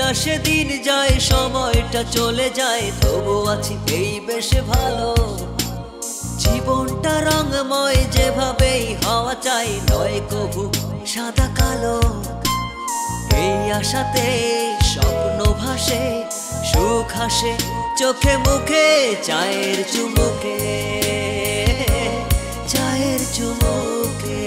আসে দিন যায় সময়টা চলে যায় তবু আছি এই বেশ ভালো জীবনটা রঙময় যেভাবেই হওয়া চাই নয় কবু সাদা কালো এই আশাতে স্বপ্ন ভাসে সুখ হাসে চোখে মুখে চায়ের চুমুকে চায়ের চুমুকে।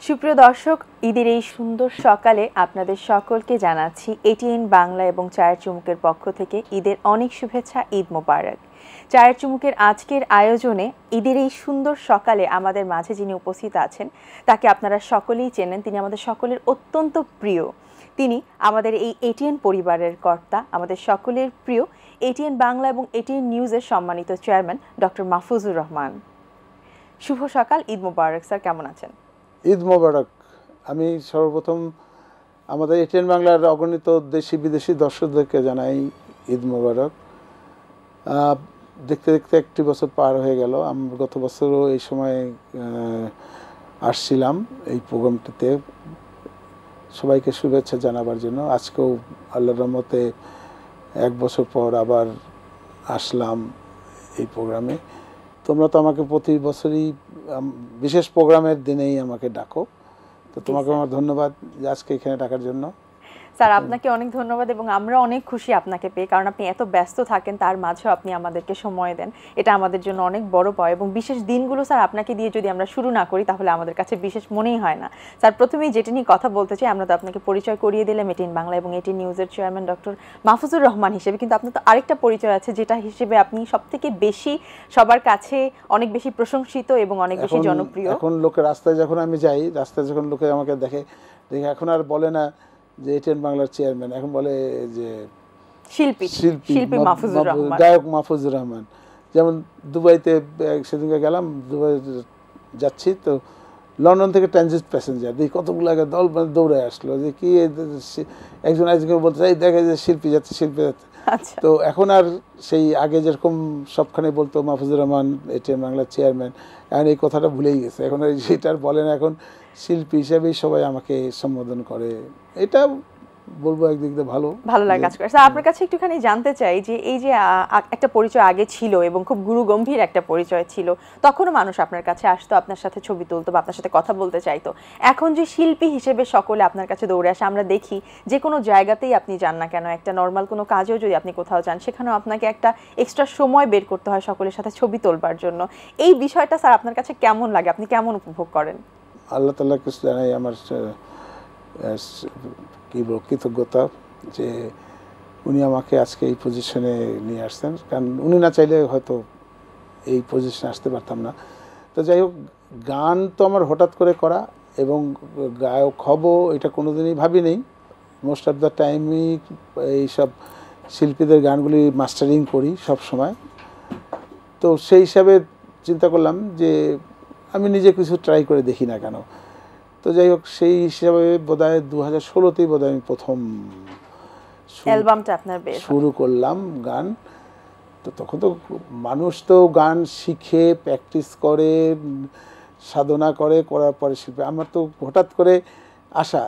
সুপ্রিয় দর্শক, ঈদের এই সুন্দর সকালে আপনাদের সকলকে জানাচ্ছি এটিএন বাংলা এবং চায়ের চুমুকের পক্ষ থেকে ঈদের অনেক শুভেচ্ছা, ঈদ মোবারক। চায়ের চুমুকের আজকের আয়োজনে ঈদের এই সুন্দর সকালে আমাদের মাঝে যিনি উপস্থিত আছেন তাকে আপনারা সকলেই চেনেন। তিনি আমাদের সকলের অত্যন্ত প্রিয়। তিনি আমাদের এই এটিএন পরিবারের কর্তা, আমাদের সকলের প্রিয় এটিএন বাংলা এবং এটিএন নিউজের সম্মানিত চেয়ারম্যান ডক্টর মাহফুজুর রহমান। শুভ সকাল, ঈদ মোবারক স্যার, কেমন আছেন? ঈদ মোবারক। আমি সর্বপ্রথম আমাদের এটিএন বাংলার অগণিত দেশি বিদেশি দর্শকদেরকে জানাই ঈদ মোবারক। দেখতে দেখতে একটি বছর পার হয়ে গেল। আমি গত বছরও এই সময় আসছিলাম এই প্রোগ্রামটিতে সবাইকে শুভেচ্ছা জানাবার জন্য। আজকেও আল্লাহর রহমতে এক বছর পর আবার আসলাম এই প্রোগ্রামে। তোমরা তো আমাকে প্রতি বছরই বিশেষ প্রোগ্রামের দিনেই আমাকে ডাকো, তো তোমাকে আমার ধন্যবাদ আজকে এখানে ডাকার জন্য। স্যার, আপনাকে অনেক ধন্যবাদ এবং আমরা অনেক খুশি আপনাকে পেয়ে, কারণ আপনি এত ব্যস্ত থাকেন তার মাঝেও আপনি আমাদেরকে সময় দেন। এটা আমাদের জন্য অনেক বড় পাওয়া এবং বিশেষ দিনগুলো স্যার আপনাকে দিয়ে যদি আমরা শুরু না করি তাহলে আমাদের কাছে বিশেষ মনেই হয় না। স্যার, প্রথমেই যেটি নিয়ে কথা বলতে চাই, আমরা তো আপনাকে পরিচয় করিয়ে দিলাম এটিএন বাংলা এবং এটিএন নিউজের চেয়ারম্যান ডক্টর মাহফুজুর রহমান হিসেবে, কিন্তু আপনার তো আরেকটা পরিচয় আছে যেটা হিসেবে আপনি সবথেকে বেশি সবার কাছে অনেক বেশি প্রশংসিত এবং অনেক বেশি জনপ্রিয়। এখন লোকে রাস্তায় যখন আমি যাই, রাস্তায় যখন লোকে আমাকে দেখে এখন আর বলে না যে এটিএন বাংলার চেয়ারম্যান, এখন বলে যে শিল্পী মাহফুজুর রহমান, গায়ক মাহফুজুর রহমান। যেমন দুবাইতে সেদিনকে গেলাম, দুবাই যাচ্ছি তো লন্ডন থেকে ট্রানজিট প্যাসেঞ্জার দেখি কতগুলো আগে দল দৌড়ে আসলো যে কি একজন একজনকে বলতে চাই দেখে যে শিল্পী যাচ্ছে শিল্পী যাচ্ছে। তো এখন আর সেই আগে যেরকম সবখানে বলতো মাহফুজুর রহমান এটিএন বাংলার চেয়ারম্যান, এখন এই কথাটা ভুলেই গেছে। এখন সেটা আর বলে না, এখন শিল্পী হিসেবেই সবাই আমাকে সম্বোধন করে। এটা বলবো একদিক দিয়ে ভালো লাগে কাজ করে। স্যার, আপনার কাছে একটুখানি জানতে চাই যে এই যে একটা পরিচয় আগে ছিল এবং খুব গুরু গম্ভীর একটা পরিচয় ছিল, তখনও মানুষ আপনার কাছে আসতো, আপনার সাথে ছবি তুলতো বা আপনার সাথে কথা বলতে চাইতো। এখন যে শিল্পী হিসেবে সকলে আপনার কাছে দৌড়ে আসে, আমরা দেখি যে কোনো জায়গাতেই আপনি যান না কেন, একটা নর্মাল কোনো কাজেও যদি আপনি কোথাও যান সেখানেও আপনাকে একটা এক্সট্রা সময় বের করতে হয় সকলের সাথে ছবি তোলবার জন্য। এই বিষয়টা স্যার আপনার কাছে কেমন লাগে, আপনি কেমন উপভোগ করেন? আল্লাহ তাআলা কিছু জানাই আমার কি কৃতজ্ঞতা যে উনি আমাকে আজকে এই পজিশনে নিয়ে আসছেন, কারণ উনি না চাইলে হয়তো এই পজিশনে আসতে পারতাম না। তো যাই হোক, গান তো আমার হঠাৎ করে করা এবং গায়ক হব এটা কোনোদিনই ভাবি নেই। মোস্ট অফ দ্য টাইমই এইসব শিল্পীদের গানগুলি মাস্টারিং করি সব সময়। তো সেই হিসাবে চিন্তা করলাম যে আমি নিজে কিছু ট্রাই করে দেখি না কেন। তো যাই হোক, সেই হিসাবে বোধহয় 2016তেই বোধহয় আমি প্রথম অ্যালবামটা আপনার শুরু করলাম গান। তো তখন তো মানুষ তো গান শিখে প্র্যাকটিস করে সাধনা করার পরে শিল্পী। আমার তো হঠাৎ করে আসা,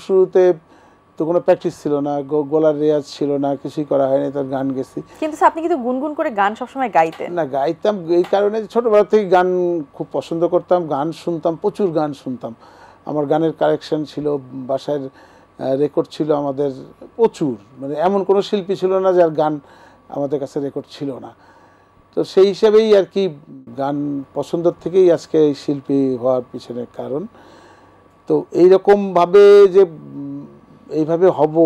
শুরুতে তো কোনো প্র্যাকটিস ছিল না, গলার রেয়াজ ছিল না, কিছুই করা হয়নি, তার গান গেছি। কিন্তু আপনি কিন্তু গুনগুন করে গান সবসময় গাইতেন না? গাইতাম এই কারণে ছোটোবেলা থেকে গান খুব পছন্দ করতাম, গান শুনতাম, প্রচুর গান শুনতাম। আমার গানের কালেকশন ছিল, বাসায় রেকর্ড ছিল আমাদের প্রচুর, মানে এমন কোনো শিল্পী ছিল না যার গান আমাদের কাছে রেকর্ড ছিল না। তো সেই হিসাবেই আর কি গান পছন্দের থেকেই আজকে এই শিল্পী হওয়ার পিছনে কারণ। তো এইরকমভাবে যে এইভাবে হব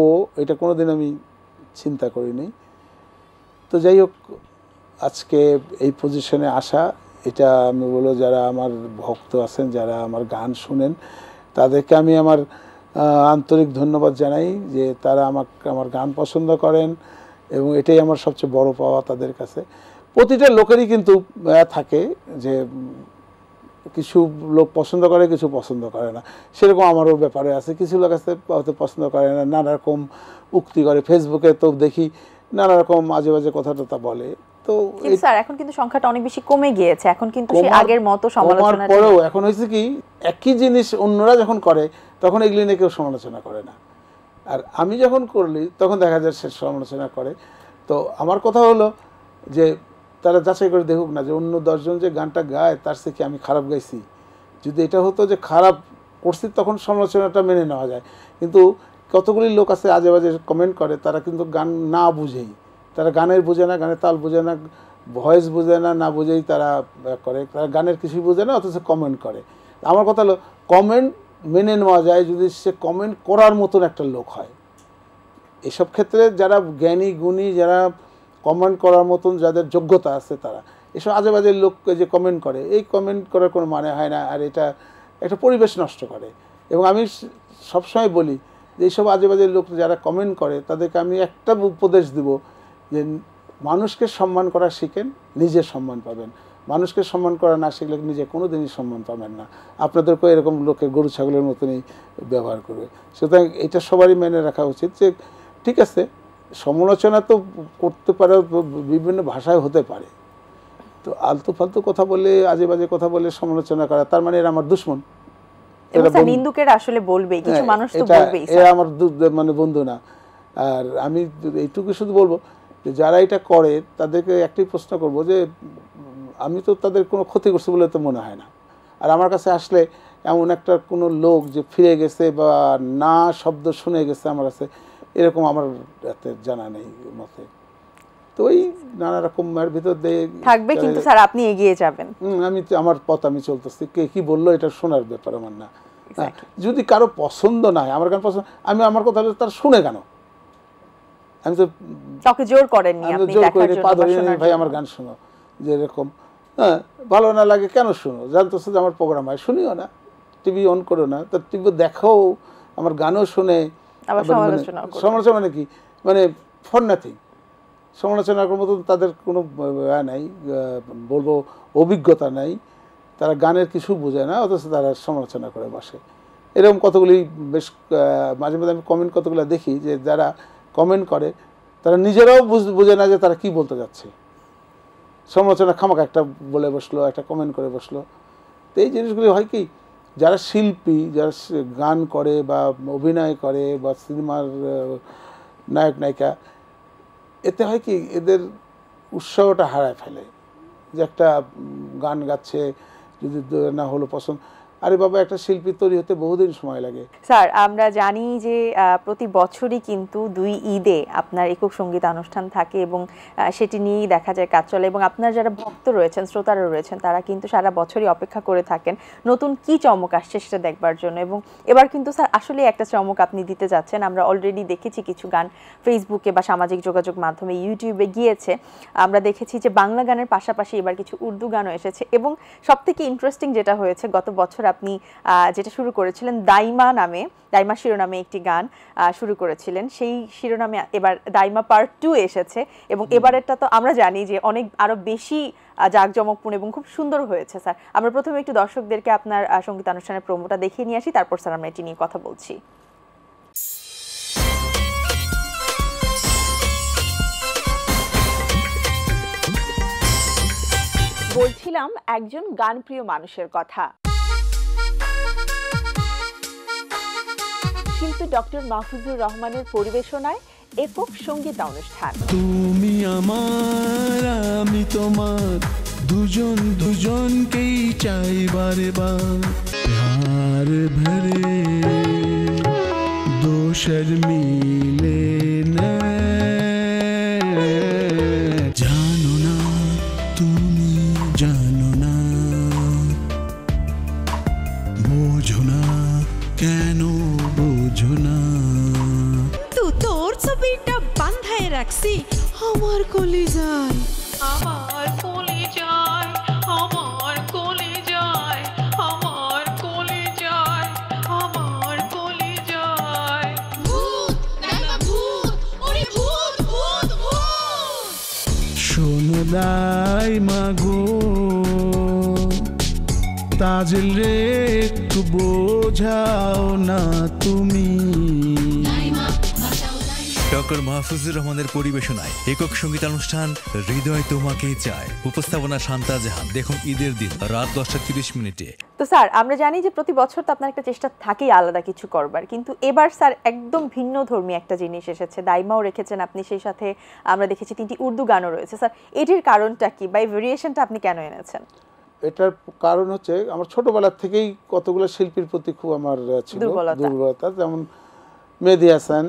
এটা কোনো দিন আমি চিন্তা করিনি। তো যাই হোক, আজকে এই পজিশনে আসা, এটা আমি বলবো যারা আমার ভক্ত আছেন, যারা আমার গান শুনেন, তাদেরকে আমি আমার আন্তরিক ধন্যবাদ জানাই যে তারা আমার গান পছন্দ করেন এবং এটাই আমার সবচেয়ে বড় পাওয়া তাদের কাছে। প্রতিটা লোকেরই কিন্তু থাকে যে কিছু লোক পছন্দ করে, কিছু পছন্দ করে না। সেরকম আমারও ব্যাপারে আছে, কিছু লোক আছে হয়তো পছন্দ করে না, নানা রকম উক্তি করে। ফেসবুকে তো দেখি নানা রকম মাঝে মাঝে কথা টথা বলে। তো স্যার এখন কিন্তু সংখ্যাটা অনেক বেশি কমে গিয়েছে, এখন কিন্তু সেই আগের মতো সমালোচনা পরেও এখন হয়েছে কি, একই জিনিস অন্যরা যখন করে তখন এগুলি নিয়ে কেউ সমালোচনা করে না। আর আমি যখন করলি তখন দেখা যায় সে সমালোচনা করে। তো আমার কথা হলো যে তারা যাচাই করে দেখুক না যে অন্য 10 জন যে গানটা গায় তার থেকে আমি খারাপ গাইছি। যদি এটা হতো যে খারাপ করছি তখন সমালোচনাটা মেনে নেওয়া যায়, কিন্তু কতগুলি লোক আছে আজে বাজে কমেন্ট করে, তারা কিন্তু গান না বুঝেই, তারা গানের বোঝে না, গানের তাল বোঝে না, ভয়েস বোঝে না, না বুঝেই তারা করে, তারা গানের কিছুই বোঝে না, অথচ কমেন্ট করে। আমার কথা হলো কমেন্ট মেনে নেওয়া যায় যদি সে কমেন্ট করার মতন একটা লোক হয়। এসব ক্ষেত্রে যারা জ্ঞানী গুণী, যারা কমেন্ট করার মতন যাদের যোগ্যতা আছে, তারা এসব আজে বাজে লোককে যে কমেন্ট করে, এই কমেন্ট করার কোনো মানে হয় না, আর এটা একটা পরিবেশ নষ্ট করে। এবং আমি সবসময় বলি যে এইসব আজে বাজে লোক যারা কমেন্ট করে তাদেরকে আমি একটা উপদেশ দেব যে মানুষকে সম্মান করা শিখেন, নিজে সম্মান পাবেন। মানুষকে সম্মান করা না শিখলে নিজে কোনো দিনই সম্মান পাবেন না। আপনাদেরকেও এরকম লোকে গরু ছাগলের মতনই ব্যবহার করবে। সুতরাং এটা সবারই মেনে রাখা উচিত যে ঠিক আছে, সমালোচনা তো করতে পারে, বিভিন্ন ভাষায় হতে পারে, তো আলতু ফালতু কথা বলে, আজে বাজে কথা বলে সমালোচনা করা, তার মানে এরা আমার দুশমন। নিন্দুকেরা আসলে বলবে, কিছু মানুষ তো বলবেই, এরা আমার মানে বন্ধু না। আর আমি এইটুকু শুধু বলবো যে যারা এটা করে তাদেরকে একটাই প্রশ্ন করব যে আমি তো তাদের কোনো ক্ষতি করছি বলে তো মনে হয় না। আর আমার কাছে আসলে এমন একটা কোনো লোক যে ফিরে গেছে বা না শব্দ শুনে গেছে আমার কাছে, এরকম আমার এতে জানা নেই মতে। তো ওই নানা রকমের ভিতর দিয়ে থাকবে, কিন্তু স্যার আপনি এগিয়ে যাবেন। আমি আমার পথ আমি চলতেছি, কে কি বললো এটা শোনার ব্যাপার আমার না। যদি কারো পছন্দ না হয়, আমার গান পছন্দ, আমি আমার কথা তার শুনে কেন, আমি তো কাউকে জোর করেননি, আপনি জোর করে পা ধরে ভাই আমার গান শোনো, যে এরকম হ্যাঁ ভালো না লাগে কেন শোনো, জানতেছো যে আমার প্রোগ্রাম হয়, শুনিও না, টিভি অন করো না, তো টিভি দেখাও, আমার গানও শুনে, সমালোচনা মানে কি, মানে ফর নাথিং, সমালোচনা করার মতো তাদের কোনো নাই, বলবো অভিজ্ঞতা নাই, তারা গানের কিছু বোঝে না, অথচ তারা সমালোচনা করে বসে। এরকম কতগুলি বেশ মাঝে মাঝে আমি কমেন্ট কতগুলো দেখি যে যারা কমেন্ট করে তারা নিজেরাও বোঝে না যে তারা কি বলতে যাচ্ছে, সমালোচনা খামাকা একটা বলে বসলো, একটা কমেন্ট করে বসলো। তো এই জিনিসগুলি হয় কি, যারা শিল্পী, যারা গান করে বা অভিনয় করে বা সিনেমার নায়ক নায়িকা, এতে হয় কি এদের উৎসাহটা হারায় ফেলে, যে একটা গান গাচ্ছে যদি না হলো পছন্দ, আরে বাবা একটা শিল্পী তৈরি হতে বহুদিন সময় লাগে। স্যার আমরা জানি যে প্রতি বছরই কিন্তু 2 ঈদে আপনার একক সঙ্গীতানুষ্ঠান থাকে এবং সেটি নিয়েই দেখা যায় কাজ চলে, এবং আপনার যারা ভক্ত রয়েছেন, শ্রোতারা রয়েছেন, তারা কিন্তু সারা বছরই অপেক্ষা করে থাকেন নতুন কি চমক আসছে সেটা দেখবার জন্য। এবং এবার কিন্তু স্যার আসলে একটা চমক আপনি দিতে যাচ্ছেন। আমরা অলরেডি দেখেছি কিছু গান ফেসবুকে বা সামাজিক যোগাযোগ মাধ্যমে ইউটিউবে গিয়েছে, আমরা দেখেছি যে বাংলা গানের পাশাপাশি এবার কিছু উর্দু গানও এসেছে। এবং সবথেকে ইন্টারেস্টিং যেটা হয়েছে, গত বছর আপনি যেটা শুরু করেছিলেন দাইমা শিরোনামে একটি গান শুরু করেছিলেন, সেই শিরোনামে এবার দাইমা পার্ট 2 এসেছে, এবং এবারেরটা তো আমরা জানি যে অনেক আরো বেশি জাঁকজমকপূর্ণ এবং খুব সুন্দর হয়েছে। স্যার আমরা প্রথমে একটু দর্শকদেরকে আপনার সঙ্গীতানুষ্ঠানের প্রোমোটা দেখিয়ে নিয়ে আসি, তারপর স্যার আমরা এটি নিয়ে কথা বলছি। বলছিলাম একজন গানপ্রিয় মানুষের কথা, শিল্পী ডক্টর মাহফুজুর রহমানের পরিবেশনায় একক সঙ্গীতানুষ্ঠান। তুমি আমার আমি তোমার, দুজন দুজনকেই চাই বারে বার, प्यार भरे दो शर्मीले ने, জানো না তুমি জানো না, বোঝো না কেন বোঝো না, তো তোর ছবিটা বাঁধায় রাখছি আমার কলিজায়, আমার কলিজায়, আমার কলিজায়, আমার কলিজায়, আমার কলিজায়। ভূত দাইমা ভূত, ওরে ভূত ভূত ভূত। শোনো দাইমা গো তাজল রে একটু বোঝাও না তুমি, ডক্টর মাহফুজুর রহমানের পরিবেশনায় একক সঙ্গীতানুষ্ঠান হৃদয় তোমাকেই চায়, উপস্থাপনা শান্তা জাহান। দেখুন ঈদের দিন রাত 10:30 তো স্যার আমরা জানি যে প্রতি বছর তো আপনার একটা চেষ্টা থাকেই আলাদা কিছু করবার, কিন্তু এবার স্যার একদম ভিন্ন ধর্মী একটা জিনিস এসেছে, দাইমাও রেখেছেন আপনি, সেই সাথে আমরা দেখেছি 3টি উর্দু গানও রয়েছে। স্যার এটির কারণটা কি, বা এই ভেরিয়েশনটা আপনি কেন এনেছেন? এটার কারণ হচ্ছে আমার ছোটবেলা থেকেই কতগুলো শিল্পীর প্রতি খুব আমার ছিল দুর্বলতা, যেমন মেহেদী হাসান,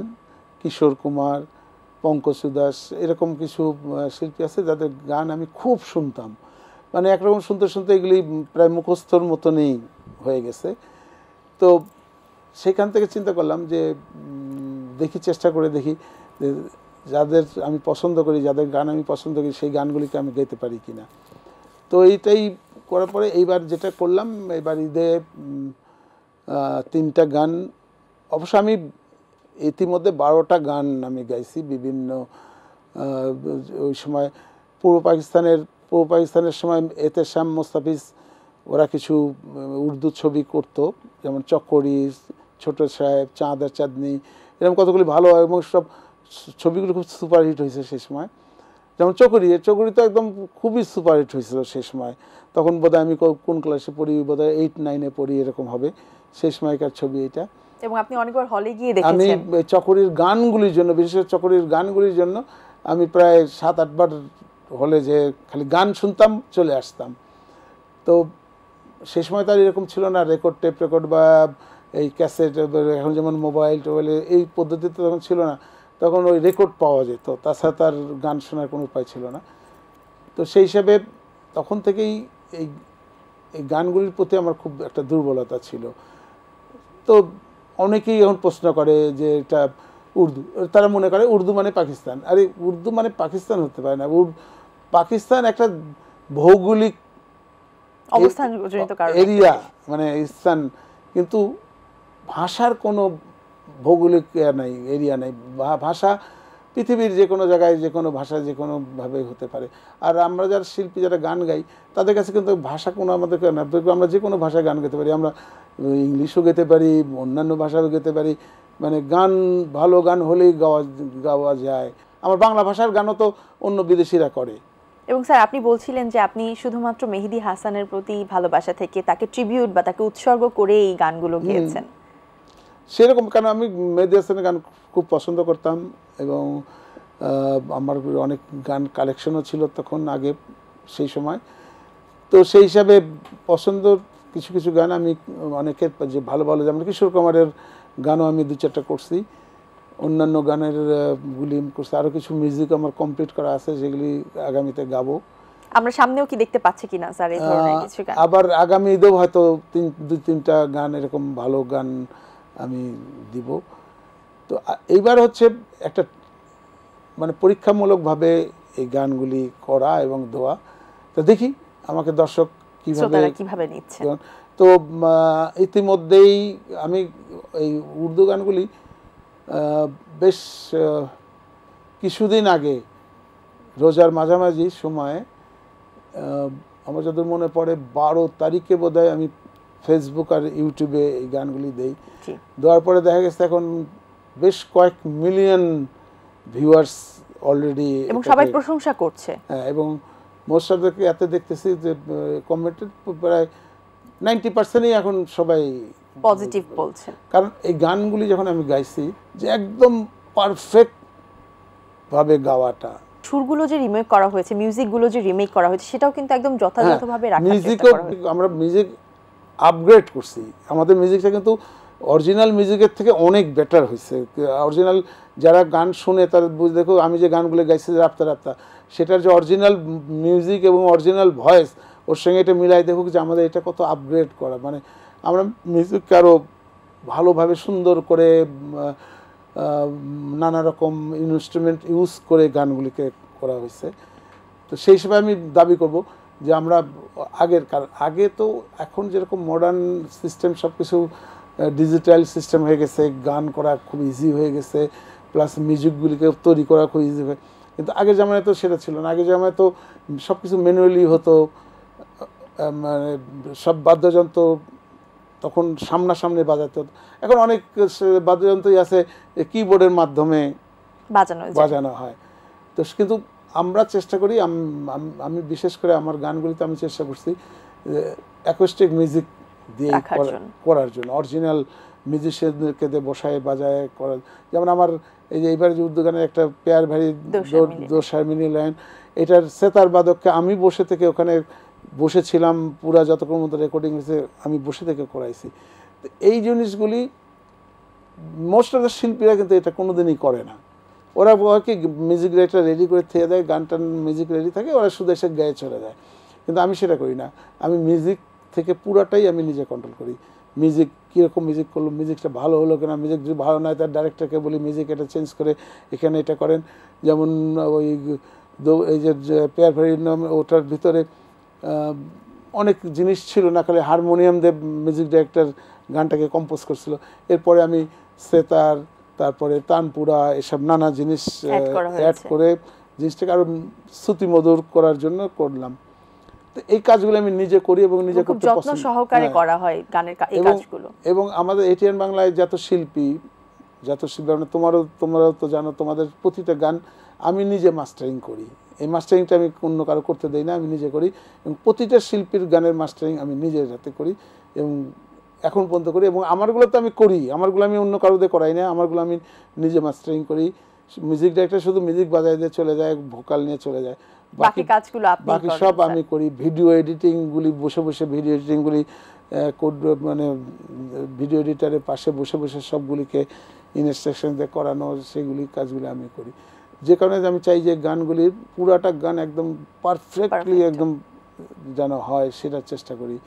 কিশোর কুমার, পঙ্কজ উদাস, এরকম কিছু শিল্পী আছে যাদের গান আমি খুব শুনতাম। মানে একরকম শুনতে শুনতে এগুলি প্রায় মুখস্থর মতনই হয়ে গেছে। তো সেখান থেকে চিন্তা করলাম যে দেখি, চেষ্টা করে দেখি যে যাদের আমি পছন্দ করি, যাদের গান আমি পছন্দ করি, সেই গানগুলিকে আমি গাইতে পারি কিনা। তো এইটাই করার পরে এইবার যেটা করলাম, এবার ঈদে 3টা গান, অবশ্য আমি ইতিমধ্যে 12টা গান আমি গাইছি বিভিন্ন ওই সময় পূর্ব পাকিস্তানের সময় এতেশাম, মোস্তাফিজ ওরা কিছু উর্দু ছবি করতো, যেমন চকরি, ছোট সাহেব, চাঁদ আর চাঁদনি, এরকম কতগুলি ভালো, এবং সব ছবিগুলো খুব সুপারহিট হয়েছে সেই সময়। যেমন চকরি তো একদম খুবই সুপারহিট হয়েছিল সেই সময়। তখন বোধহয় আমি কোন ক্লাসে পড়ি, বোধহয় 8-9-এ পড়ি, এরকম হবে সেই সময়কার ছবি এটা। এবং আপনি অনেকবার হলে গিয়ে দেখেছেন। আমি চকরির গানগুলির জন্য, বিশেষ করে চকরির গানগুলির জন্য আমি প্রায় 7-8 বার হলে যে খালি গান শুনতাম, চলে আসতাম। তো সেই সময় তার এরকম ছিল না রেকর্ড, টেপ রেকর্ড বা এই ক্যাসেট, এখন যেমন মোবাইল টোবাইলে এই পদ্ধতিতে তখন ছিল না, তখন ওই রেকর্ড পাওয়া যেত, তাছাড়া তার গান শোনার কোনো উপায় ছিল না। তো সেই হিসাবে তখন থেকেই এই গানগুলির প্রতি আমার খুব একটা দুর্বলতা ছিল। তো অনেকেই এখন প্রশ্ন করে যে এটা উর্দু, তারা মনে করে উর্দু মানে পাকিস্তান। আরে উর্দু মানে পাকিস্তান হতে পারে না। পাকিস্তান একটা ভৌগোলিক এরিয়া, মানে স্থান, কিন্তু ভাষার কোনো ভৌগোলিক এরিয়া নাই। ভাষা পৃথিবীর যে কোনো জায়গায়, যে কোনো ভাষায়, যে কোনোভাবে হতে পারে। আর আমরা যারা শিল্পী, যারা গান গাই, তাদের কাছে কিন্তু ভাষা কোনো আমাদেরকে না, আমরা যে কোনো ভাষায় গান গাইতে পারি। আমরা ইংলিশও গাইতে পারি, অন্যান্য ভাষাও গাইতে পারি, মানে গান ভালো গান হলেই গাওয়া যায়। আমার বাংলা ভাষার গানও তো অন্য বিদেশিরা করে। এবং স্যার আপনি বলছিলেন যে আপনি শুধুমাত্র মেহেদী হাসানের প্রতি ভালোবাসা থেকে তাকে ট্রিবিউট বা তাকে উৎসর্গ করে এই গানগুলো গেয়েছেন। সেরকম, কারণ আমি মেহেদী হাসানের গান খুব পছন্দ করতাম, এবং আমার অনেক গান কালেকশনও ছিল তখন আগে সেই সময়। তো সেই হিসাবে পছন্দর কিছু কিছু গান আমি অনেকের যে ভালো ভালো, যেমন কিশোর কুমারের গানও আমি 2-4টা করছি, অন্যান্য গানের গুলি করছি, আরও কিছু মিউজিক আমার কমপ্লিট করা আছে, যেগুলি আগামীতে গাবো। আমরা সামনেও কি দেখতে পাচ্ছি কিনা স্যার এই ধরনের কিছু গান? আবার আগামী ঈদেও হয়তো 2-3টা গান এরকম ভালো গান আমি দিব। তো এইবার হচ্ছে একটা মানে পরীক্ষামূলকভাবে এই গানগুলি করা এবং দেওয়া। তো দেখি আমাকে দর্শক কিভাবে নিচ্ছে। তো ইতিমধ্যেই আমি এই উর্দু গানগুলি বেশ কিছুদিন আগে রোজার মাঝামাঝি সময়ে, আমার যতদূর মনে পড়ে 12 তারিখে বোধহয় আমি ফেসবুক আর ইউটিউবে এই গানগুলি দেই। দেওয়ার পরে দেখা গেছে এখন বেশ কয়েক মিলিয়ন ভিউয়ার্স অলরেডি, এবং সবাই প্রশংসা করছে। হ্যাঁ, এবং মোস্ট অফ দ্য এতে দেখতেছি যে কমেন্টেড প্রায় 90%ই এখন সবাই পজিটিভ বলছে। কারণ এই গানগুলি যখন আমি গাইছি, যে একদম পারফেক্ট ভাবে গাওয়াটা, সুরগুলো যে রিমেক করা হয়েছে, মিউজিকগুলো যে রিমেক করা হয়েছে, সেটাও কিন্তু একদম যথাযথভাবে রাখার চেষ্টা করা হয়েছে। আমরা মিউজিক আপগ্রেড করছি, আমাদের মিউজিকটা কিন্তু অরিজিনাল মিউজিকের থেকে অনেক বেটার হয়েছে। অরিজিনাল যারা গান শুনে তারা বুঝে, দেখো আমি যে গানগুলো গাইছি রাপ্তা রাপ্তা, সেটার যে অরিজিনাল মিউজিক এবং অরিজিনাল ভয়েস, ওর সঙ্গে এটা মিলাই দেখুক যে আমাদের এটা কত আপগ্রেড করা। মানে আমরা মিউজিককে আরও ভালোভাবে সুন্দর করে নানা রকম ইনস্ট্রুমেন্ট ইউজ করে গানগুলিকে করা হয়েছে। তো সেই হিসেবে আমি দাবি করব যে আমরা আগে তো, এখন যেরকম মডার্ন সিস্টেম, সব কিছু ডিজিটাল সিস্টেম হয়ে গেছে, গান করা খুব ইজি হয়ে গেছে, প্লাস মিউজিকগুলিকে তৈরি করা খুব ইজি হয়ে, কিন্তু আগের জামানায় তো সেটা ছিল না। আগের জামানায় তো সব কিছু ম্যানুয়ালি হতো, মানে সব বাদ্যযন্ত্র তখন সামনাসামনি বাজাতে হতো। এখন অনেক বাদ্যযন্ত্রই আছে কিবোর্ডের মাধ্যমে বাজানো হয়। তো কিন্তু আমরা চেষ্টা করি, আমি বিশেষ করে আমার গানগুলিতে আমি চেষ্টা করছি অ্যাকোস্টিক মিউজিক দিয়ে করার জন্য, অরিজিনাল মিউজিশিয়ানকে দিয়ে বসায় বাজায় করার। যেমন আমার এই যে এইবার যে উদ্যোগানের একটা পেয়ার ভারী দোসার মিনি লাইন, এটার সেতার বাদককে আমি বসে থেকে ওখানে বসেছিলাম, পুরা যতক্ষণ মতো রেকর্ডিং হয়েছে আমি বসে থেকে করাইছি। তো এই জিনিসগুলি মোস্ট অফ দ্য শিল্পীরা কিন্তু এটা কোনোদিনই করে না। ওরা কি মিউজিক ডাইরেক্টর রেডি করে থেকে দেয়, গানটার মিউজিক রেডি থাকে, ওরা শুধু এসে গায়ে চলে যায়। কিন্তু আমি সেটা করি না, আমি মিউজিক থেকে পুরাটাই আমি নিজে কন্ট্রোল করি। মিউজিক কীরকম মিউজিক করলো, মিউজিকটা ভালো হলো কিনা, মিউজিক যদি ভালো নয় তার ডাইরেক্টরকে বলি মিউজিক এটা চেঞ্জ করে এখানে এটা করেন। যেমন ওই এই যে পেয়ার ভারি নাম, ওটার ভিতরে অনেক জিনিস ছিল না, খালি হারমোনিয়াম দিয়ে মিউজিক ডাইরেক্টর গানটাকে কম্পোজ করছিল। এরপরে আমি সেতার, তারপরে তানপুরা, এসব নানা জিনিস অ্যাড করে জিনিসটাকে আরো শ্রুতিমধুর করার জন্য করলাম। তো এই কাজগুলো আমি নিজে করি এবং নিজে করতে যত্ন সহকারে করা হয় গানের এই কাজগুলো। এবং আমাদের এটিএন বাংলায় যত শিল্পী মানে তোমরাও তো জানো, তোমাদের প্রতিটা গান আমি নিজে মাস্টারিং করি। এই মাস্টারিংটা আমি অন্য কারো করতে দেই না, আমি নিজে করি। এবং প্রতিটা শিল্পীর গানের মাস্টারিং আমি নিজের হাতে করি এবং এখন পর্যন্ত করি। এবং আমারগুলো তো আমি করি, আমারগুলো আমি অন্য কারোদের করাই না, আমারগুলো আমি নিজে মাস্টারিং করি। মিউজিক ডাইরেক্টর শুধু মিউজিক বাজায় দিয়ে চলে যায়, ভোকাল নিয়ে চলে যায়, বাকি কাজগুলো আপনি বাকি সব আমি করি। ভিডিও এডিটিংগুলি বসে বসে ভিডিও এডিটিংগুলি মানে ভিডিও এডিটারের পাশে বসে বসে সবগুলিকে ইনস্ট্রাকশন দিয়ে করানো, সেগুলি কাজগুলি আমি করি। যে কারণে আমি চাই যে গানগুলির পুরাটা গান একদম পারফেক্টলি একদম যেন হয়, সেটার চেষ্টা করি।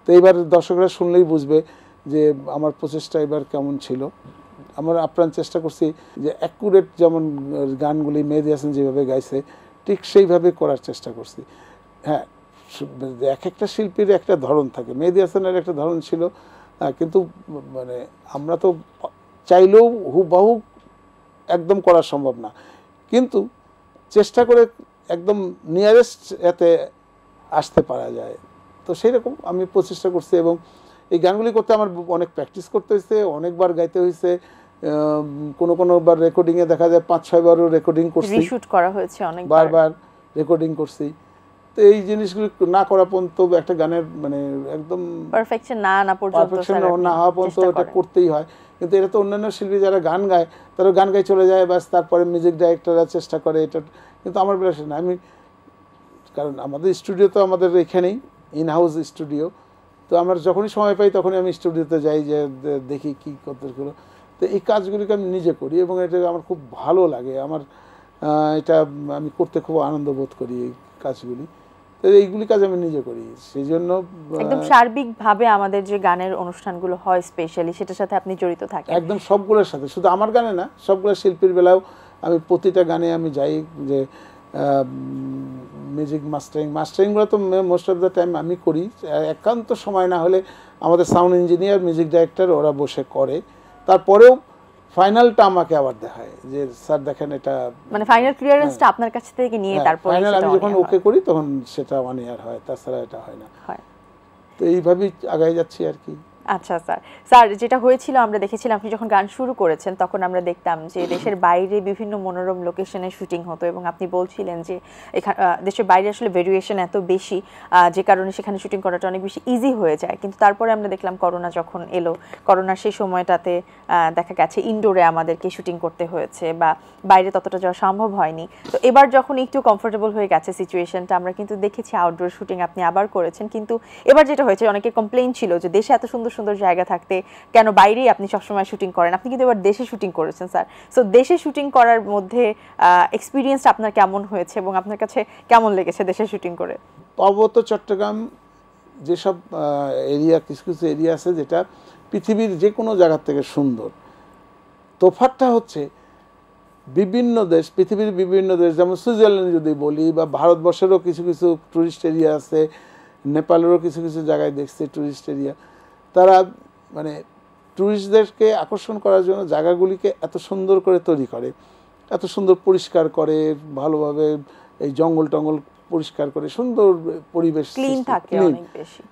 তো এইবার দর্শকরা শুনলেই বুঝবে যে আমার প্রচেষ্টা এবার কেমন ছিল। আমরা আপ্রাণ চেষ্টা করছি যে অ্যাকুরেট, যেমন গানগুলি মেহেদী হাসান যেভাবে গাইছে ঠিক সেইভাবে করার চেষ্টা করছি। হ্যাঁ, এক একটা শিল্পীর একটা ধরন থাকে, মেহেদী হাসানের একটা ধরন ছিল, কিন্তু মানে আমরা তো চাইলেও হুবহু একদম করা সম্ভব না, কিন্তু চেষ্টা করে একদম নিয়ারেস্ট এতে আসতে পারা যায়। তো সেই রকম আমি প্রচেষ্টা করছি এবং এই গানগুলি করতে আমার অনেক প্র্যাকটিস করতে হয়েছে, অনেকবার গাইতে হয়েছে। কোনোবার রেকর্ডিংয়ে দেখা যায় 5-6 বারও রেকর্ডিং করছি, রিশুট করা হয়েছে, বারবার রেকর্ডিং করছি। তো এই জিনিসগুলি না করা পর্যন্ত একটা গানের মানে একদম পারফেকশন না হওয়া পর্যন্ত এটা করতেই হয়। কিন্তু এটা তো অন্যান্য শিল্পী যারা গান গায় তারা গান গাই চলে যায়, বাস তারপরে মিউজিক ডাইরেক্টররা চেষ্টা করে এটা। কিন্তু আমার বেলা না, আমি কারণ আমাদের স্টুডিও তো আমাদের এখানেই ইন হাউস স্টুডিও, তো আমার যখনই সময় পাই তখনই আমি স্টুডিওতে যাই, যে দেখি কী করতেগুলো। তো এই কাজগুলিকে আমি নিজে করি এবং এটা আমার খুব ভালো লাগে, আমার এটা আমি করতে খুব আনন্দ বোধ করি এই কাজগুলি। তো এইগুলি কাজ আমি নিজে করি, সেই জন্য একদম সার্বিকভাবে আমাদের যে গানের অনুষ্ঠানগুলো হয় স্পেশালি সেটার সাথে আপনি জড়িত থাকেন একদম সবগুলোর সাথে, শুধু আমার গানে না, সবগুলো শিল্পীর বেলাও আমি প্রতিটা গানে আমি যাই। যে মিউজিক মাস্টারিংগুলো তো মোস্ট অফ দ্য টাইম আমি করি, একান্ত সময় না হলে আমাদের সাউন্ড ইঞ্জিনিয়ার, মিউজিক ডাইরেক্টর ওরা বসে করে। তারপরেও ফাইনালটা আমাকে আবার দেখায় যে স্যার দেখেন এটা, মানে ফাইনাল ক্লিয়ারেন্সটা আপনার কাছ থেকে নিয়ে তারপর ফাইনাল আমি যখন ওকে করি তখন সেটা 1 ইয়ার হয়, তাছাড়া এটা হয় না। তো এইভাবেই আগাই যাচ্ছি আর কি। আচ্ছা স্যার, যেটা হয়েছিল আমরা দেখেছিলাম আপনি যখন গান শুরু করেছেন তখন আমরা দেখতাম যে দেশের বাইরে বিভিন্ন মনোরম লোকেশনে শুটিং হতো এবং আপনি বলছিলেন যে দেশের বাইরে আসলে ভেরিয়েশন এত বেশি যে কারণে সেখানে শুটিং করাটা অনেক বেশি ইজি হয়ে যায়। কিন্তু তারপরে আমরা দেখলাম করোনা যখন এলো, করোনার সেই সময়টাতে দেখা গেছে ইনডোরে আমাদেরকে শুটিং করতে হয়েছে বা বাইরে ততটা যাওয়া সম্ভব হয়নি। তো এবার যখন একটু কমফোর্টেবল হয়ে গেছে সিচুয়েশনটা, আমরা কিন্তু দেখেছি আউটডোর শুটিং আপনি আবার করেছেন। কিন্তু এবার যেটা হয়েছে, অনেকে কমপ্লেইন ছিল যে দেশে এত সুন্দর সুন্দর জায়গা থাকতে কেন বাইরেই আপনি সবসময় শুটিং করেন, আপনি কিন্তু এবার দেশে শুটিং করেছেন স্যার। সো দেশে শুটিং করার মধ্যে এক্সপিরিয়েন্সটা আপনার কেমন হয়েছে এবং আপনার কাছে কেমন লেগেছে দেশে শুটিং করে? পার্বত্য চট্টগ্রাম যেসব এরিয়া, কিছু কিছু এরিয়া আছে যেটা পৃথিবীর যে কোনো জায়গার থেকে সুন্দর। তোফাতটা হচ্ছে বিভিন্ন দেশ, পৃথিবীর বিভিন্ন দেশ, যেমন সুইজারল্যান্ড যদি বলি, বা ভারতবর্ষেরও কিছু কিছু ট্যুরিস্ট এরিয়া আছে, নেপালেরও কিছু কিছু জায়গায় দেখছে ট্যুরিস্ট এরিয়া। তারা মানে ট্যুরিস্টদেরকে আকর্ষণ করার জন্য জায়গাগুলিকে এত সুন্দর করে তৈরি করে, এত সুন্দর পরিষ্কার করে, ভালোভাবে এই জঙ্গল টঙ্গল পরিষ্কার করে সুন্দর পরিবেশ ক্লিন থাকে অনেক বেশি।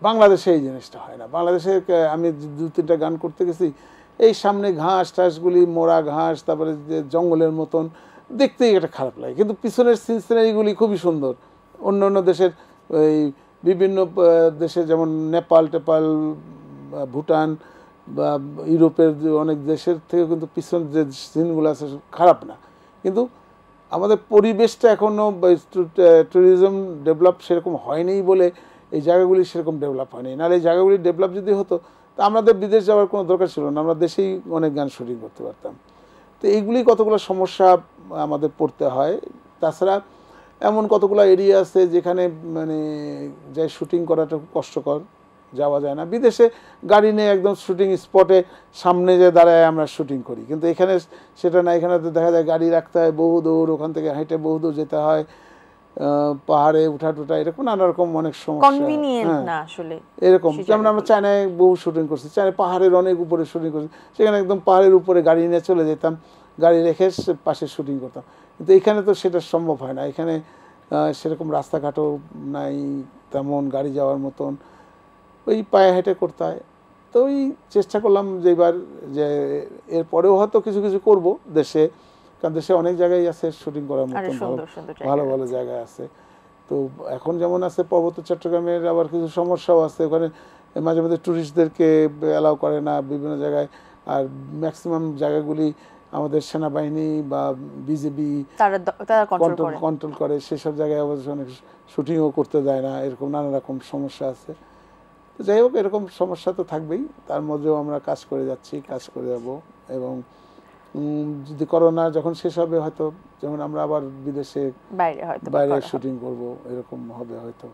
বাংলাদেশে এই জিনিসটা হয় না। বাংলাদেশে আমি 2-3টা গান করতে গেছি, এই সামনে ঘাস টাসগুলি মোড়া ঘাস, তারপরে যে জঙ্গলের মতন দেখতেই এটা খারাপ লাগে, কিন্তু পিছনের সিনারিগুলি খুবই সুন্দর। অন্য অন্য দেশের এই বিভিন্ন দেশে যেমন নেপাল টেপাল, ভুটান বা ইউরোপের অনেক দেশের থেকে কিন্তু পিছন যে সিনগুলো আছে খারাপ না, কিন্তু আমাদের পরিবেশটা এখনও ট্যুরিজম ডেভেলপ সেরকম হয়নি বলে এই জায়গাগুলি সেরকম ডেভেলপ হয়নি। নাহলে এই জায়গাগুলি ডেভেলপ যদি হতো তা আমাদের বিদেশ যাওয়ার কোনো দরকার ছিল না, আমরা দেশেই অনেক গান শুটিং করতে পারতাম। তো এইগুলি কতগুলো সমস্যা আমাদের পড়তে হয়। তাছাড়া এমন কতগুলো এরিয়া আছে যেখানে মানে যাই শুটিং করাটা খুব কষ্টকর, যাওয়া যায় না। বিদেশে গাড়ি নিয়ে একদম শুটিং স্পটে সামনে যে দাঁড়ায় আমরা শুটিং করি, কিন্তু এখানে সেটা না। এখানে তো দেখা যায় গাড়ি রাখতে হয় বহু দূর, ওখান থেকে হেঁটে বহু দূর যেতে হয়, পাহাড়ে উঠা টুঠা, এরকম নানা রকম অনেক সমস্যা। এরকম যেমন আমরা চায়নায় বহু শুটিং করছি, চায়নায় পাহাড়ের অনেক উপরে শুটিং করছি, সেখানে একদম পাহাড়ের উপরে গাড়ি নিয়ে চলে যেতাম, গাড়ি রেখে পাশে শুটিং করতাম। কিন্তু এখানে তো সেটা সম্ভব হয় না, এখানে সেরকম রাস্তাঘাটও নাই তেমন গাড়ি যাওয়ার মতন, ওই পায়ে হেঁটে করতে হয়। তো ওই চেষ্টা করলাম যে এবার যে এরপরেও হয়তো কিছু কিছু করব দেশে, কারণ দেশে অনেক জায়গায় আছে শুটিং করার মতো, ভালো ভালো জায়গা আছে। তো এখন যেমন আছে পার্বত্য চট্টগ্রামের আবার কিছু সমস্যাও আছে, ওখানে মাঝে মাঝে ট্যুরিস্টদেরকে অ্যালাউ করে না বিভিন্ন জায়গায়, আর ম্যাক্সিমাম জায়গাগুলি আমাদের সেনাবাহিনী বা বিজেপি কন্ট্রোল করে, সেসব জায়গায় অবশ্য অনেক শুটিংও করতে দেয় না, এরকম নানা রকম সমস্যা আছে। তো যাই হোক, এরকম সমস্যা তো থাকবেই, তার মধ্যেও আমরা কাজ করে যাচ্ছি, কাজ করে যাব। এবং যদি করোনা যখন শেষ হবে হয়তো যেমন আমরা আবার বিদেশে বাইরে শুটিং করব, এরকম হবে হয়তো।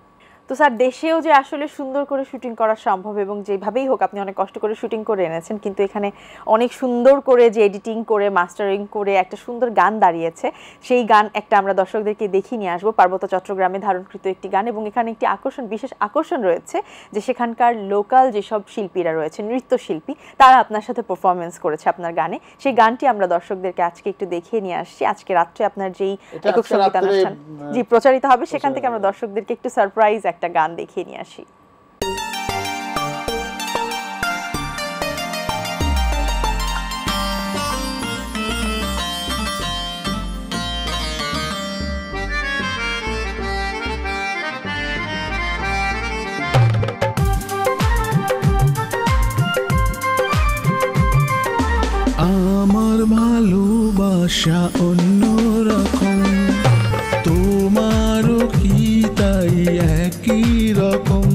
তো স্যার, দেশেও যে আসলে সুন্দর করে শুটিং করা সম্ভব এবং যেভাবেই হোক আপনি অনেক কষ্ট করে শুটিং করে এনেছেন, কিন্তু এখানে অনেক সুন্দর করে যে এডিটিং করে মাস্টারিং করে একটা সুন্দর গান দাঁড়িয়েছে, সেই গান একটা আমরা দর্শকদেরকে দেখিয়ে নিয়ে আসবো। পার্বত্য চট্টগ্রামে ধারণকৃত একটি গান, এবং এখানে একটি বিশেষ আকর্ষণ রয়েছে যে সেখানকার লোকাল যেসব শিল্পীরা রয়েছে, নৃত্যশিল্পী, তারা আপনার সাথে পারফরমেন্স করেছে আপনার গানে। সেই গানটি আমরা দর্শকদেরকে আজকে একটু দেখিয়ে নিয়ে আসছি। আজকে রাত্রে আপনার যেই একক সঙ্গীতানুষ্ঠান প্রচারিত হবে সেখান থেকে আমরা দর্শকদেরকে একটু সারপ্রাইজ একটা গান দেখিয়ে নিয়ে আসি। আমার ভালোবাসা অন্যরকম, তোমারও কি তাই একই রকম?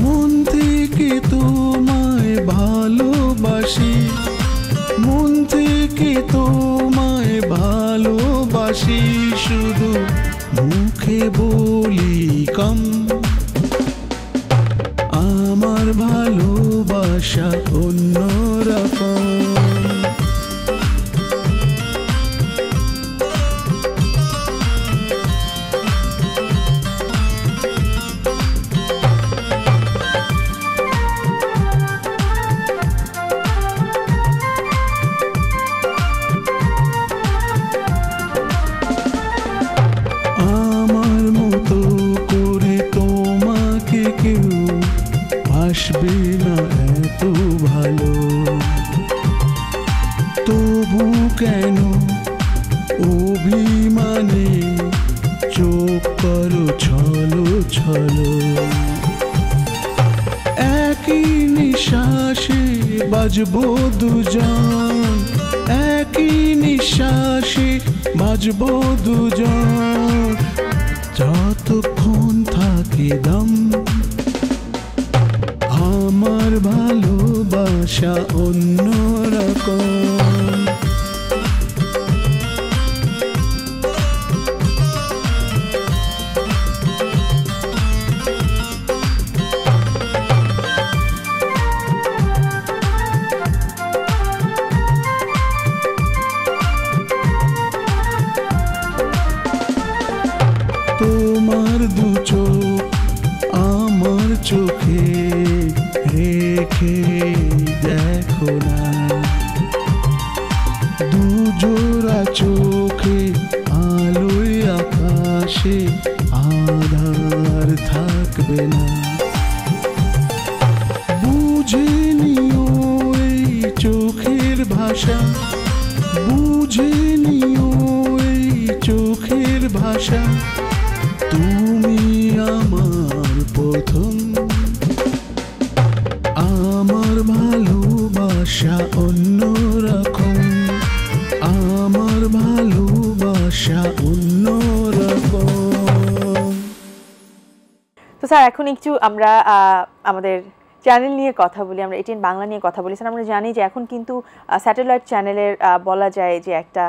মন থেকে তোমায় ভালোবাসি, মন থেকে তোমায় ভালোবাসি, শুধু মুখে বলি কম। আমার ভালোবাসা অন্যরকম। আসবে না এত ভালো, তবু কেন অভিমানে চোখ করো ছলো ছলো? একই নিঃশ্বাসে বাজবো দুজন, একই নিঃশ্বাসে বাজবো দুজন, যতক্ষণ থাকে দম। আমার ভালোবাসা অন্যরকম। তোমার দু চোখ আমার চোখে রেখে দেখো না, দুজোড়া চোখে আলোয় আকাশে আধার থাকবে না। বুঝে নিও এই চোখ আশা বুঝে নিও এই চোখের ভাষা তুমি আমার প্রথম আমার ভালোবাসা অন্যরকম আমার ভালোবাসা অন্যরকম তো স্যার এখন একটু আমরা আমাদের চ্যানেল নিয়ে কথা বলি, আমরা এটিএন বাংলা নিয়ে কথা বলি। স্যার আমরা জানি যে এখন কিন্তু স্যাটেলাইট চ্যানেলের বলা যায় যে একটা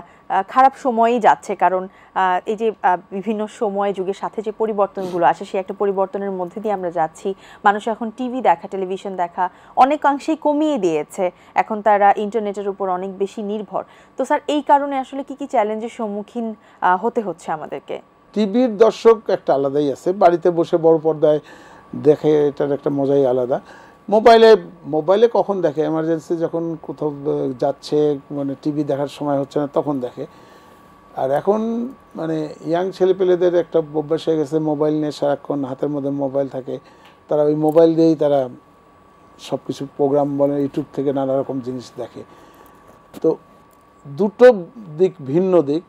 খারাপ সময়ই যাচ্ছে, কারণ এই যে বিভিন্ন সময় যুগের সাথে যে পরিবর্তনগুলো আসে সেই একটা পরিবর্তনের মধ্যে দিয়ে আমরা যাচ্ছি। মানুষ এখন টিভি দেখা, টেলিভিশন দেখা অনেকাংশেই কমিয়ে দিয়েছে, এখন তারা ইন্টারনেটের উপর অনেক বেশি নির্ভর। তো স্যার এই কারণে আসলে কি কি চ্যালেঞ্জের সম্মুখীন হতে হচ্ছে আমাদেরকে? টিভির দর্শক একটা আলাদাই আছে, বাড়িতে বসে বড় পর্দায় দেখে, এটার একটা মজাই আলাদা। মোবাইলে কখন দেখে, এমার্জেন্সি যখন কোথাও যাচ্ছে, মানে টিভি দেখার সময় হচ্ছে না তখন দেখে। আর এখন মানে ইয়াং ছেলেপেলেদের একটা অভ্যাস হয়ে গেছে, মোবাইল নিয়ে সারাক্ষণ হাতের মধ্যে মোবাইল থাকে, তারা ওই মোবাইল দিয়েই তারা সব কিছু প্রোগ্রাম বলে, ইউটিউব থেকে নানা রকম জিনিস দেখে। তো দুটো দিক, ভিন্ন দিক।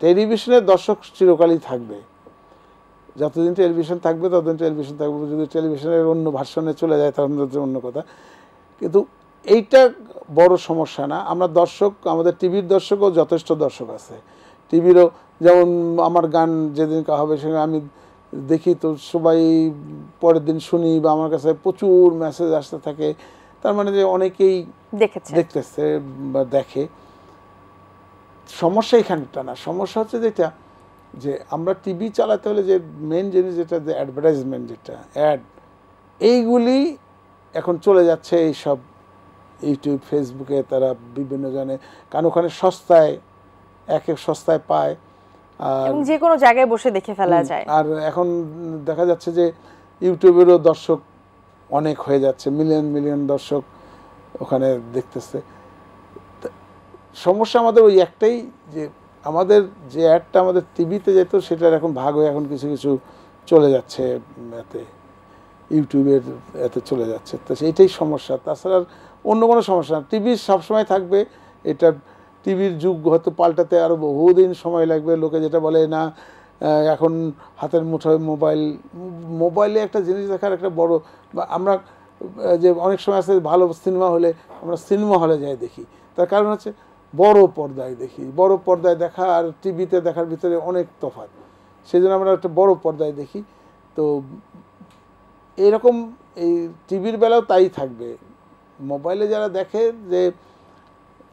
টেলিভিশনের দর্শক চিরকালই থাকবে, যতদিন টেলিভিশন থাকবে ততদিন টেলিভিশন থাকবে। যদি টেলিভিশনের অন্য ভার্সনে চলে যায় তখন অন্য কথা, কিন্তু এইটা বড় সমস্যা না। আমরা দর্শক, আমাদের টিভির দর্শকও যথেষ্ট দর্শক আছে। টিভিরও যেমন আমার গান যেদিন হবে সেখানে আমি দেখি, তো সবাই পরের দিন শুনি বা আমার কাছে প্রচুর মেসেজ আসতে থাকে, তার মানে যে অনেকেই দেখতেছে বা দেখে। সমস্যা এখানটা না, সমস্যা হচ্ছে যেটা যে আমরা টিভি চালাতে হলে যে মেন জিনিস যেটা, যে অ্যাডভার্টাইজমেন্ট, যেটা অ্যাড, এইগুলি এখন চলে যাচ্ছে এইসব ইউটিউব, ফেসবুকে। তারা বিভিন্ন জনে, কারণ ওখানে সস্তায় সস্তায় পায়, আর যে কোনো জায়গায় বসে দেখে ফেলা যায়। আর এখন দেখা যাচ্ছে যে ইউটিউবেরও দর্শক অনেক হয়ে যাচ্ছে, মিলিয়ন মিলিয়ন দর্শক ওখানে দেখতেছে। সমস্যা আমাদের ওই একটাই, যে আমাদের যে অ্যাডটা আমাদের টিভিতে যেত সেটার এখন ভাগ হয়ে এখন কিছু কিছু চলে যাচ্ছে এতে, ইউটিউবের এতে চলে যাচ্ছে। তো সেইটাই সমস্যা, তাছাড়া অন্য কোনো সমস্যা না। টিভি সবসময় থাকবে, এটা টিভির যুগ হয়তো পাল্টাতে আরও বহুদিন সময় লাগবে। লোকে যেটা বলে না, এখন হাতের মুঠোয় মোবাইলে একটা জিনিস দেখার একটা বড়, আমরা যে অনেক সময় আছে ভালো সিনেমা হলে আমরা সিনেমা হলে যাই দেখি, তার কারণ হচ্ছে বড় পর্দায় দেখি। বড় পর্দায় দেখা আর টিভিতে দেখার ভিতরে অনেক তফাৎ, সেই জন্য আমরা একটা বড় পর্দায় দেখি। তো এইরকম এই টিভির বেলাও তাই থাকবে। মোবাইলে যারা দেখে, যে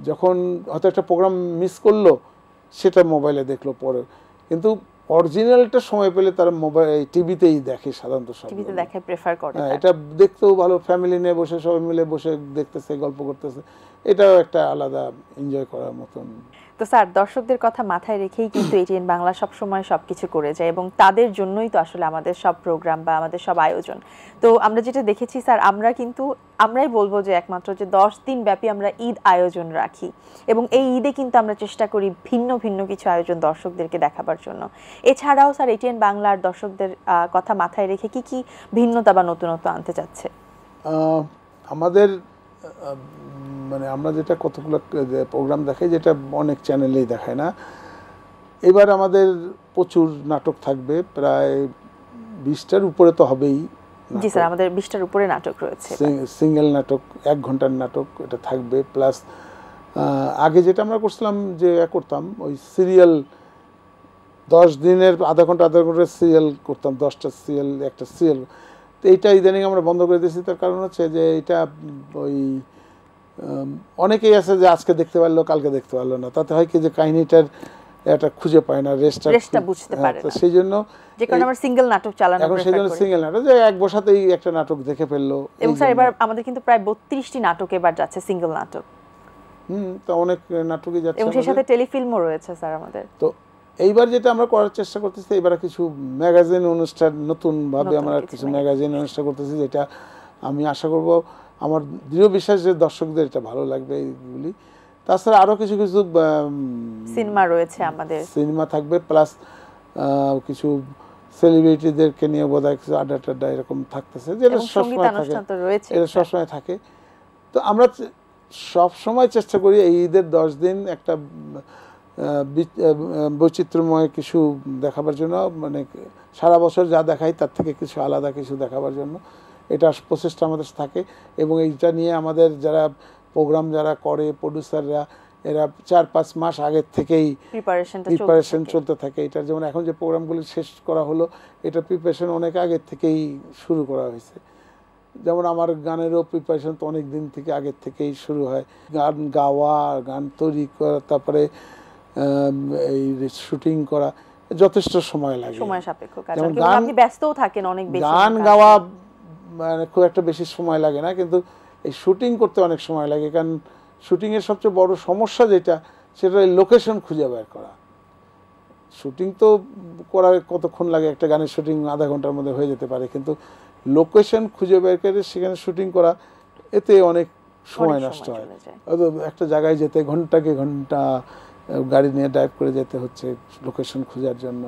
যখন হয়তো একটা প্রোগ্রাম মিস করলো সেটা মোবাইলে দেখলো পরে, কিন্তু অরিজিনালটা সময় পেলে তারা টিভিতেই দেখে, সাধারণত সব টিভিতে দেখে প্রেফার করে। এটা দেখতেও ভালো, ফ্যামিলি নিয়ে বসে সবাই মিলে বসে দেখতেছে, গল্প করতেছে, এটাও একটা আলাদা এনজয় করার মতন। তো স্যার দর্শকদের কথা মাথায় রেখেই কিন্তু এটিএন বাংলা সবসময় সবকিছু করে যায়, এবং তাদের জন্যই তো আসলে আমাদের সব প্রোগ্রাম বা আমাদের সব আয়োজন। তো আমরা যেটা দেখেছি স্যার, আমরাই বলবো যে একমাত্র যে 10 দিন ব্যাপী আমরা ঈদ আয়োজন রাখি, এবং এই ঈদে কিন্তু আমরা চেষ্টা করি ভিন্ন ভিন্ন কিছু আয়োজন দর্শকদেরকে দেখাবার জন্য। এছাড়াও স্যার এটিএন বাংলার দর্শকদের কথা মাথায় রেখে কি কি ভিন্নতা বা নতুনত্ব আনতে চাচ্ছে? আমাদের মানে আমরা যেটা কতগুলো প্রোগ্রাম দেখাই, যেটা অনেক চ্যানেলেই দেখায় না। এবার আমাদের প্রচুর নাটক থাকবে, প্রায় 20টার উপরে তো হবেই। জি স্যার, আমাদের 20টার উপরে নাটক রয়েছে। সিঙ্গেল নাটক, 1 ঘন্টার নাটক, এটা থাকবে। প্লাস আগে যেটা আমরা করছিলাম, যে করতাম ওই সিরিয়াল, 10 দিনের আধা ঘন্টা সিরিয়াল করতাম, 10টা সিরিয়াল, একটা সিরিয়াল। তো এইটা ইদানিং আমরা বন্ধ করে দিয়েছি। তার কারণ হচ্ছে যে এটা ওই অনেকেই আছে যে আজকে দেখতে পারলো, কালকে দেখতে পারলো না, তাতে হয় কি যে কাহিনীটার এটা খুঁজে পায় না, রেস্টটা বুঝতে পারে না। সেই জন্য যে কারণে আমরা সিঙ্গেল নাটক চালানো এখন, সেই জন্য সিঙ্গেল নাটক, যে এক বসাতেই একটা নাটক দেখে ফেললো। এবং স্যার এবার আমাদের কিন্তু প্রায় 32টি নাটক এবার যাচ্ছে, সিঙ্গেল নাটক। তো অনেক নাটকই যাচ্ছে, এবং সেই সাথে টেলিফিল্মও রয়েছে স্যার আমাদের। তো এইবার যেটা আমরা করার চেষ্টা করতেছি, এবার কিছু ম্যাগাজিন অনুষ্ঠান, নতুনভাবে আমরা কিছু ম্যাগাজিন অনুষ্ঠান করতেছি, যেটা আমি আশা করব, আমার দৃঢ় বিশ্বাস যে দর্শকদের এটা ভালো লাগবে এইগুলি। তাছাড়া আরও কিছু কিছু সিনেমা রয়েছে, আমাদের সিনেমা থাকবে, প্লাস কিছু সেলিব্রিটিদেরকে নিয়ে বোধহয় কিছু আড্ডা টাড্ডা এরকম থাকতেছে, যেটা সবসময় থাকে, এটা সবসময় থাকে। তো আমরা সব সময় চেষ্টা করি এই ঈদের 10 দিন একটা বৈচিত্র্যময় কিছু দেখাবার জন্য, মানে সারা বছর যা দেখাই তার থেকে কিছু আলাদা কিছু দেখাবার জন্য এটা প্রচেষ্টা আমাদের থাকে। এবং এইটা নিয়ে আমাদের যারা প্রোগ্রাম যারা করে প্রডিউসাররা, এরা 4-5 মাস আগের থেকেই প্রিপারেশন চলতে থাকে। এটার যেমন এখন যে প্রোগ্রামগুলি শেষ করা হলো, এটা প্রিপারেশন অনেক আগের থেকেই শুরু করা হয়েছে। যেমন আমার গানেরও প্রিপারেশন তো অনেক দিন থেকে আগের থেকেই শুরু হয়, গান গাওয়া, গান তৈরি করা, তারপরে এই শুটিং করা যথেষ্ট সময় লাগে, সময় সাপেক্ষ কাজ। যেমন এবং আপনি ব্যস্তও থাকেন অনেক বেশি। গান গাওয়া মানে খুব একটা বেশি সময় লাগে না, কিন্তু এই শুটিং করতে অনেক সময় লাগে। কারণ শুটিংয়ের সবচেয়ে বড় সমস্যা যেটা, সেটা লোকেশন খুঁজে বের করা। শুটিং তো করার কতক্ষণ লাগে, একটা গানের শুটিং আধা ঘন্টার মধ্যে হয়ে যেতে পারে, কিন্তু লোকেশন খুঁজে বের করে সেখানে শুটিং করা, এতে অনেক সময় নষ্ট হয়। একটা জায়গায় যেতে ঘন্টাকে ঘন্টা গাড়ি নিয়ে ড্রাইভ করে যেতে হচ্ছে লোকেশন খোঁজার জন্য।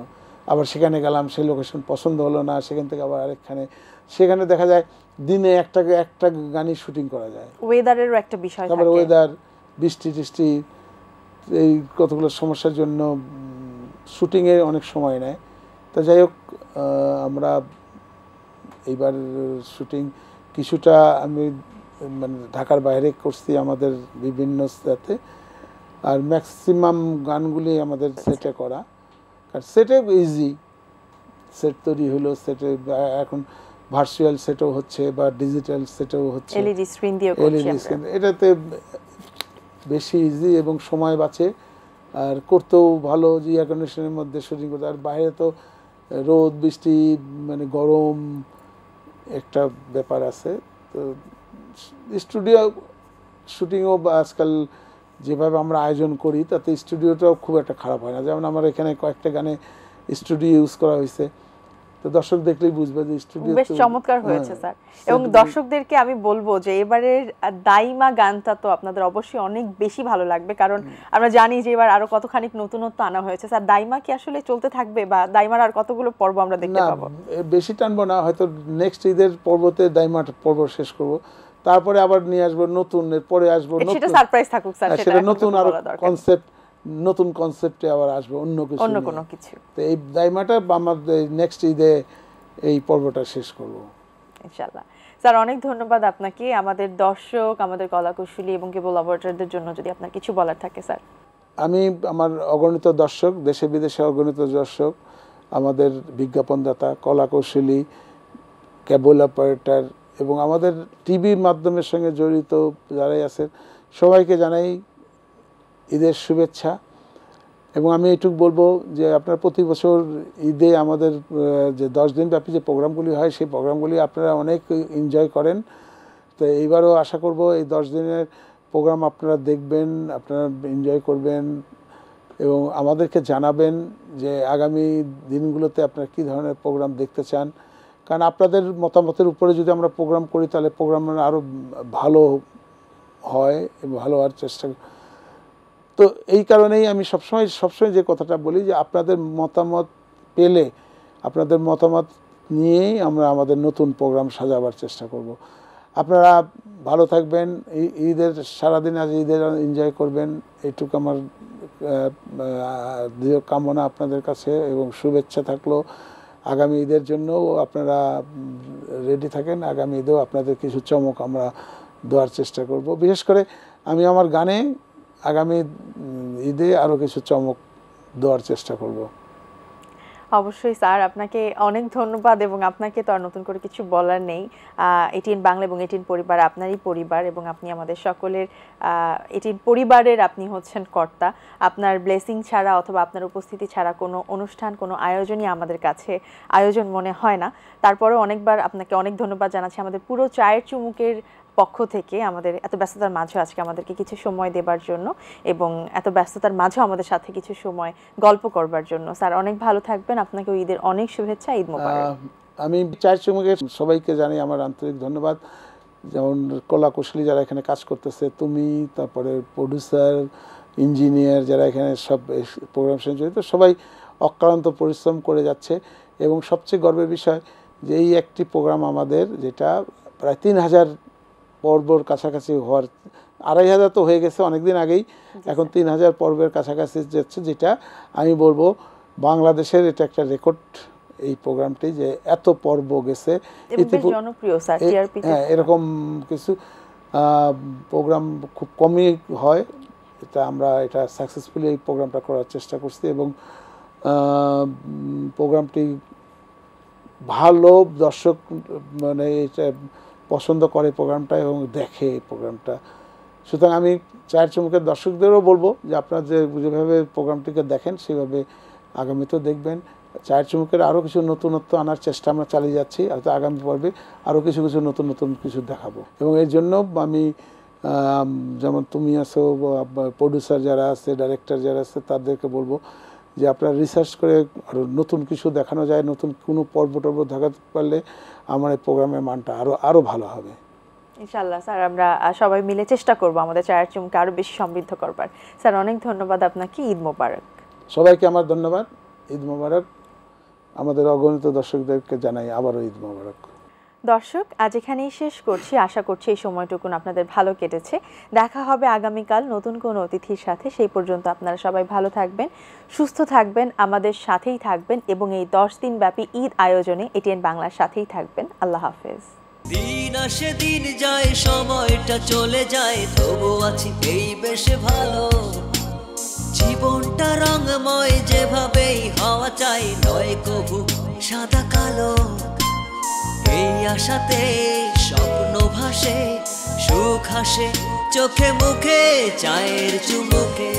আবার সেখানে গেলাম, সেই লোকেশন পছন্দ হলো না, সেখান থেকে আবার আরেকখানে, সেখানে দেখা যায় দিনে একটা গানই শুটিং করা যায়। ওয়েদারেরও একটা বিষয় থাকে, তারপরে ওয়েদার, বৃষ্টি টিষ্টি, এই কতগুলো সমস্যার জন্য শুটিংয়ে অনেক সময় নেয়। তো যাই হোক, আমরা এইবার শুটিং কিছুটা আমি মানে ঢাকার বাইরে করছি আমাদের বিভিন্ন স্থাতে, আর ম্যাক্সিমাম গানগুলি আমাদের সেটে করা। কারণ সেটে ইজি, সেট তৈরি হলো, সেটে এখন ভার্চুয়াল সেটও হচ্ছে বা ডিজিটাল সেটও হচ্ছে, এলইডি স্ক্রিন দিয়ে করছি আমরা। এটাতে বেশি ইজি এবং সময় বাঁচে, আর করতেও ভালো, যে এয়ার কন্ডিশনের মধ্যে শুটিং করতে। আর বাইরে তো রোদ বৃষ্টি, মানে গরম একটা ব্যাপার আছে। তো স্টুডিও শুটিংও আজকাল যেভাবে আমরা আয়োজন করি, তাতে স্টুডিওটাও খুব একটা খারাপ হয় না। যেমন আমার এখানে কয়েকটা গানে স্টুডিও ইউজ করা হয়েছে, তো দর্শক দেখলেই বুঝবে যে স্টুডিও বেশ চমৎকার হয়েছে স্যার। এবং দর্শকদেরকে আমি বলবো যে এবারের দাইমা গানটা তো আপনাদের অবশ্যই অনেক বেশি ভালো লাগবে, কারণ আমরা জানি যে এবার আরো কতখানি নতুনত্ব আনা হয়েছে। স্যার, দাইমা কি আসলে চলতে থাকবে, বা দাইমার আর কতগুলো পর্ব আমরা দেখতে পাবো? বেশি টানবো না, হয়তো নেক্সট ঈদের পর্বতে দাইমা পর্ব শেষ করব, তারপরে আবার নিয়ে আসবো নতুন, এরপরে আসবো নতুন, সেটা সারপ্রাইজ থাকুক স্যার, সেটা নতুন আরো কনসেপ্ট, নতুন কনসেপ্টে আবার আসবে অন্য কোনো কিছু। তো এই দাইমাটা আমাদের নেক্সট ঈদে এই পর্বটা শেষ করব ইনশাআল্লাহ। স্যার, অনেক ধন্যবাদ আপনাকে। আমাদের দর্শক, আমাদের কলাকুশলী এবং কেবল অপারেটরদের জন্য যদি আপনার কিছু বলার থাকে স্যার। আমি আমার অগণিত দর্শক, দেশে বিদেশে অগণিত দর্শক, আমাদের বিজ্ঞাপনদাতা, কলাকুশলী, কেবল অপারেটর এবং আমাদের টিভির মাধ্যমের সঙ্গে জড়িত যারাই আছেন, সবাইকে জানাই ঈদের শুভেচ্ছা। এবং আমি এটুকু বলবো যে আপনারা প্রতি বছর ঈদে আমাদের যে 10 দিন ব্যাপী যে প্রোগ্রামগুলি হয়, সেই প্রোগ্রামগুলি আপনারা অনেক এনজয় করেন। তো এইবারও আশা করব এই 10 দিনের প্রোগ্রাম আপনারা দেখবেন, আপনারা এনজয় করবেন এবং আমাদেরকে জানাবেন যে আগামী দিনগুলোতে আপনারা কী ধরনের প্রোগ্রাম দেখতে চান। কারণ আপনাদের মতামতের উপরে যদি আমরা প্রোগ্রাম করি, তাহলে প্রোগ্রাম আরও ভালো হয় এবং ভালো হওয়ার চেষ্টা। তো এই কারণেই আমি সবসময় যে কথাটা বলি যে আপনাদের মতামত পেলে, আপনাদের মতামত নিয়েই আমরা আমাদের নতুন প্রোগ্রাম সাজাবার চেষ্টা করব। আপনারা ভালো থাকবেন, ঈদের সারাদিন আজ ঈদের এনজয় করবেন, এইটুকু আমার দৃঢ় কামনা আপনাদের কাছে, এবং শুভেচ্ছা থাকলো আগামী ঈদের জন্যও আপনারা রেডি থাকেন। আগামী ঈদেও আপনাদের কিছু চমক আমরা দেওয়ার চেষ্টা করব। বিশেষ করে আমি আমার গানে আগামী ঈদে আরও কিছু চমক দেওয়ার চেষ্টা করব। অবশ্যই স্যার, আপনাকে অনেক ধন্যবাদ। এবং আপনাকে তো আর নতুন করে কিছু বলার নেই। এটিএন বাংলা এবং এটিএন পরিবার আপনারই পরিবার, এবং আপনি আমাদের সকলের এটিএন পরিবারের আপনি হচ্ছেন কর্তা। আপনার ব্লেসিং ছাড়া অথবা আপনার উপস্থিতি ছাড়া কোনো অনুষ্ঠান, কোনো আয়োজনই আমাদের কাছে আয়োজন মনে হয় না। তারপরেও অনেকবার আপনাকে অনেক ধন্যবাদ জানাচ্ছি আমাদের পুরো চায়ের চুমুকের পক্ষ থেকে, আমাদের এত ব্যস্ততার মাঝে আজকে আমাদেরকে কিছু সময় দেবার জন্য, এবং এত ব্যস্ততার মাঝেও আমাদের সাথে কিছু সময় গল্প করবার জন্য। স্যার, অনেক ভালো থাকবেন। আপনাকে ঈদের অনেক শুভেচ্ছা। ঈদ মোবারক। আমি চায়ের চুমুকের সবাইকে জানাই আমার আন্তরিক ধন্যবাদ। যেমন কলাকুশলী যারা এখানে কাজ করতেছে, তুমি, তারপরে প্রডিউসার, ইঞ্জিনিয়ার যারা এখানে সব প্রোগ্রাম সঙ্গে জড়িত, সবাই অক্লান্ত পরিশ্রম করে যাচ্ছে। এবং সবচেয়ে গর্বের বিষয় যে এই একটি প্রোগ্রাম আমাদের, যেটা প্রায় 3000 পর্বর কাছাকাছি হওয়ার 2500 তো হয়ে গেছে অনেকদিন আগেই, এখন 3000 পর্বের কাছাকাছি যাচ্ছে, যেটা আমি বলবো বাংলাদেশের এটা একটা রেকর্ড এই প্রোগ্রামটি, যে এত পর্ব গেছে। জনপ্রিয় স্যার টিআরপি। হ্যাঁ, এরকম কিছু প্রোগ্রাম খুব কমই হয়, এটা আমরা এটা সাকসেসফুলি এই প্রোগ্রামটা করার চেষ্টা করছি, এবং প্রোগ্রামটি ভালো দর্শক মানে এটা পছন্দ করে প্রোগ্রামটা এবং দেখে এই প্রোগ্রামটা। সুতরাং আমি চায়ের চুমুকের দর্শকদেরও বলবো যে আপনারা যেভাবে প্রোগ্রামটিকে দেখেন সেভাবে আগামীতেও দেখবেন। চায়ের চুমুকের আরও কিছু নতুনত্ব আনার চেষ্টা আমরা চালিয়ে যাচ্ছি, হয়তো আগামী পর্বে আরও কিছু নতুন নতুন কিছু দেখাবো। এবং এর জন্য আমি যেমন তুমি আছো, প্রডিউসার যারা আছে, ডাইরেক্টর যারা আছে, তাদেরকে বলবো যে আপনারা রিসার্চ করে আরও নতুন কিছু দেখানো যায়, নতুন কোনো পর্ব দেখাতে পারলে আমার এই প্রোগ্রামের মানটা আরও ভালো হবে ইনশাআল্লাহ। স্যার আমরা সবাই মিলে চেষ্টা করব আমাদের চায়ের চুমুকে আরও বেশি সমৃদ্ধ করবার। স্যার অনেক ধন্যবাদ আপনাকে, ঈদ মোবারক। সবাইকে আমার ধন্যবাদ, ঈদ মোবারক। আমাদের অগণিত দর্শকদেরকে জানাই আবারও ঈদ মোবারক। দর্শক আজ এখানেই শেষ করছি, আশা করছি এই সময়টুকুন আপনাদের ভালো কেটেছে। দেখা হবে আগামীকাল নতুন কোনো অতিথির সাথে। সেই পর্যন্ত আপনারা সবাই ভালো থাকবেন, সুস্থ থাকবেন, আমাদের সাথেই থাকবেন এবং এই 10 দিন ব্যাপী ঈদ আয়োজনে এটিএন বাংলার সাথেই থাকবেন। আল্লাহ হাফেজ। দিন আসে দিন যায়, সময়টা চলে যায়, তবু আছি এই বেশ ভালো। জীবনটা রঙময়, যেভাবেই হওয়া চাই, নয় কবু সাদা কালো। এই আশাতে স্বপ্ন ভাসে, সুখ হাসে চোখে মুখে, চায়ের চুমুকে।